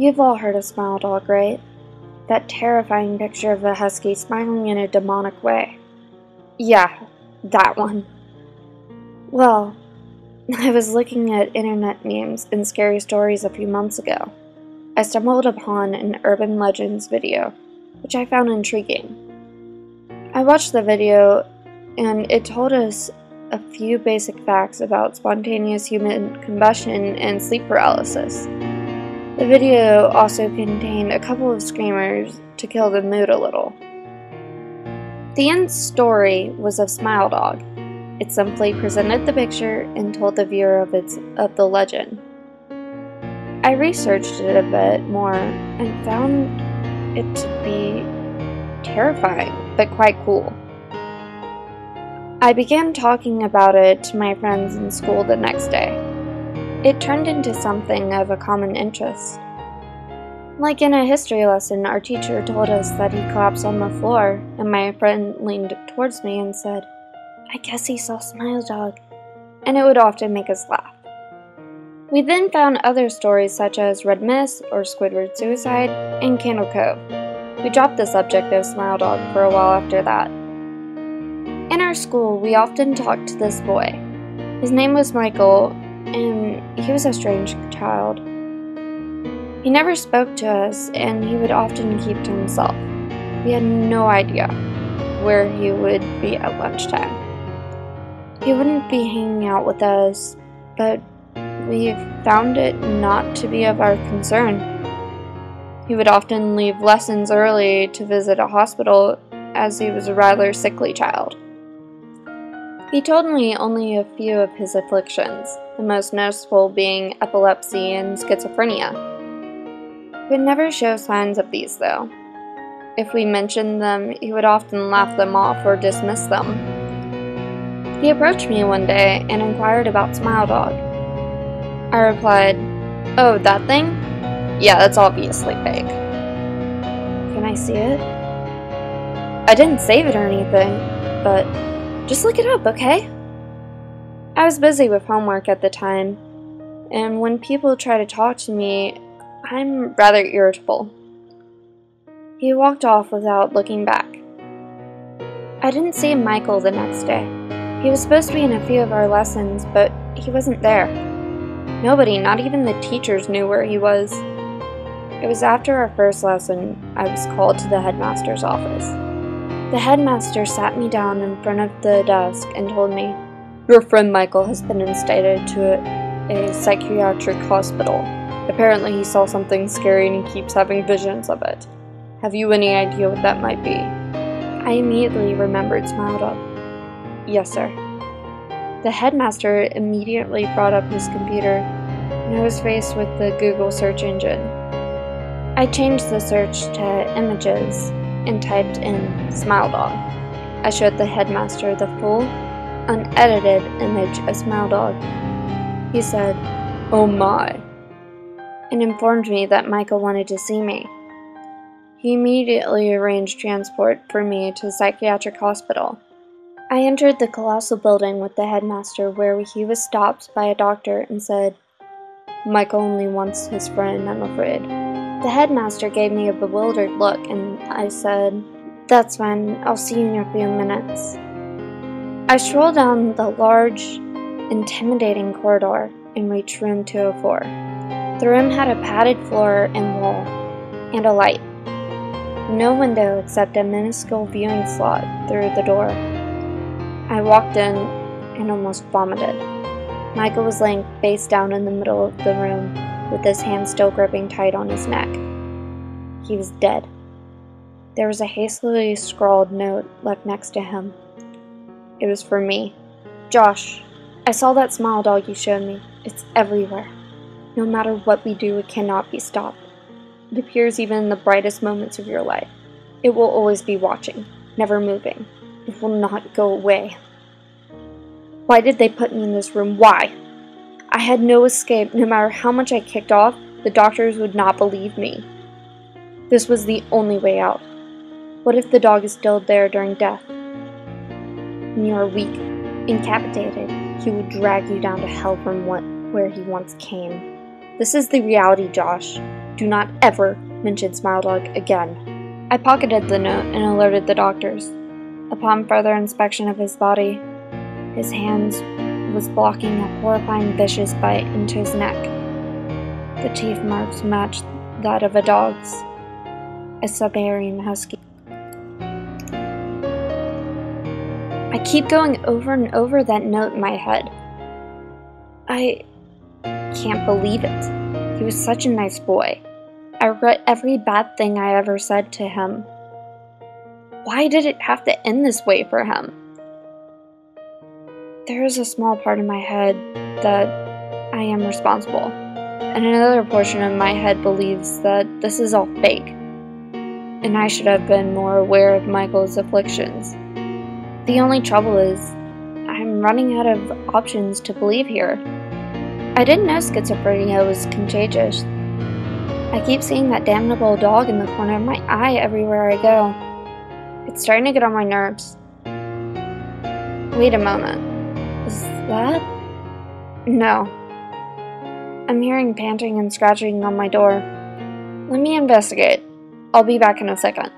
You've all heard of smile.dog, right? That terrifying picture of a husky smiling in a demonic way. Yeah, that one. Well, I was looking at internet memes and scary stories a few months ago. I stumbled upon an urban legends video, which I found intriguing. I watched the video, and it told us a few basic facts about spontaneous human combustion and sleep paralysis. The video also contained a couple of screamers to kill the mood a little. The end story was of smile.dog. It simply presented the picture and told the viewer of the legend. I researched it a bit more and found it to be terrifying, but quite cool. I began talking about it to my friends in school the next day. It turned into something of a common interest. Like in a history lesson, our teacher told us that he collapsed on the floor, and my friend leaned towards me and said, "I guess he saw smile.dog," and it would often make us laugh. We then found other stories such as Red Mist or Squidward Suicide and Candle Cove. We dropped the subject of smile.dog for a while after that. In our school, we often talked to this boy. His name was Michael, and he was a strange child. He never spoke to us, and he would often keep to himself. We had no idea where he would be at lunchtime. He wouldn't be hanging out with us, but we found it not to be of our concern. He would often leave lessons early to visit a hospital, as he was a rather sickly child. He told me only a few of his afflictions, the most noticeable being epilepsy and schizophrenia. He would never show signs of these, though. If we mentioned them, he would often laugh them off or dismiss them. He approached me one day and inquired about smile.dog. I replied, "Oh, that thing? Yeah, that's obviously fake." "Can I see it?" "I didn't save it or anything, but just look it up, okay?" I was busy with homework at the time, and when people try to talk to me, I'm rather irritable. He walked off without looking back. I didn't see Michael the next day. He was supposed to be in a few of our lessons, but he wasn't there. Nobody, not even the teachers, knew where he was. It was after our first lesson I was called to the headmaster's office. The headmaster sat me down in front of the desk and told me, "Your friend Michael has been instated to a psychiatric hospital. Apparently he saw something scary and he keeps having visions of it. Have you any idea what that might be?" I immediately remembered smile.dog. "Yes, sir." The headmaster immediately brought up his computer, and I was faced with the Google search engine. I changed the search to images and typed in smile.dog. I showed the headmaster the full, unedited image of smile.dog. He said, "Oh my," and informed me that Michael wanted to see me. He immediately arranged transport for me to a psychiatric hospital. I entered the colossal building with the headmaster, where he was stopped by a doctor and said, "Michael only wants his friend, I'm afraid." The headmaster gave me a bewildered look, and I said, "That's fine, I'll see you in a few minutes." I strolled down the large, intimidating corridor and reached room 204. The room had a padded floor and wall, and a light. No window except a minuscule viewing slot through the door. I walked in and almost vomited. Michael was laying face down in the middle of the room, with his hand still gripping tight on his neck. He was dead. There was a hastily scrawled note left next to him. It was for me. "Josh, I saw that smile.dog you showed me. It's everywhere. No matter what we do, it cannot be stopped. It appears even in the brightest moments of your life. It will always be watching, never moving. It will not go away. Why did they put me in this room? Why? I had no escape. No matter how much I kicked off, the doctors would not believe me. This was the only way out. What if the dog is still there during death? When you are weak, incapacitated, he would drag you down to hell from where he once came. This is the reality, Josh. Do not ever mention smile.dog again. I pocketed the note and alerted the doctors. Upon further inspection of his body, his hands was blocking a horrifying vicious bite into his neck. The teeth marks matched that of a dog's, a Siberian husky. I keep going over and over that note in my head. I can't believe it. He was such a nice boy. I regret every bad thing I ever said to him. Why did it have to end this way for him? There is a small part of my head that I am responsible, and another portion of my head believes that this is all fake, and I should have been more aware of Michael's afflictions. The only trouble is, I'm running out of options to believe here. I didn't know schizophrenia was contagious. I keep seeing that damnable dog in the corner of my eye everywhere I go. It's starting to get on my nerves. Wait a moment. Is that? No. I'm hearing panting and scratching on my door. Let me investigate. I'll be back in a second.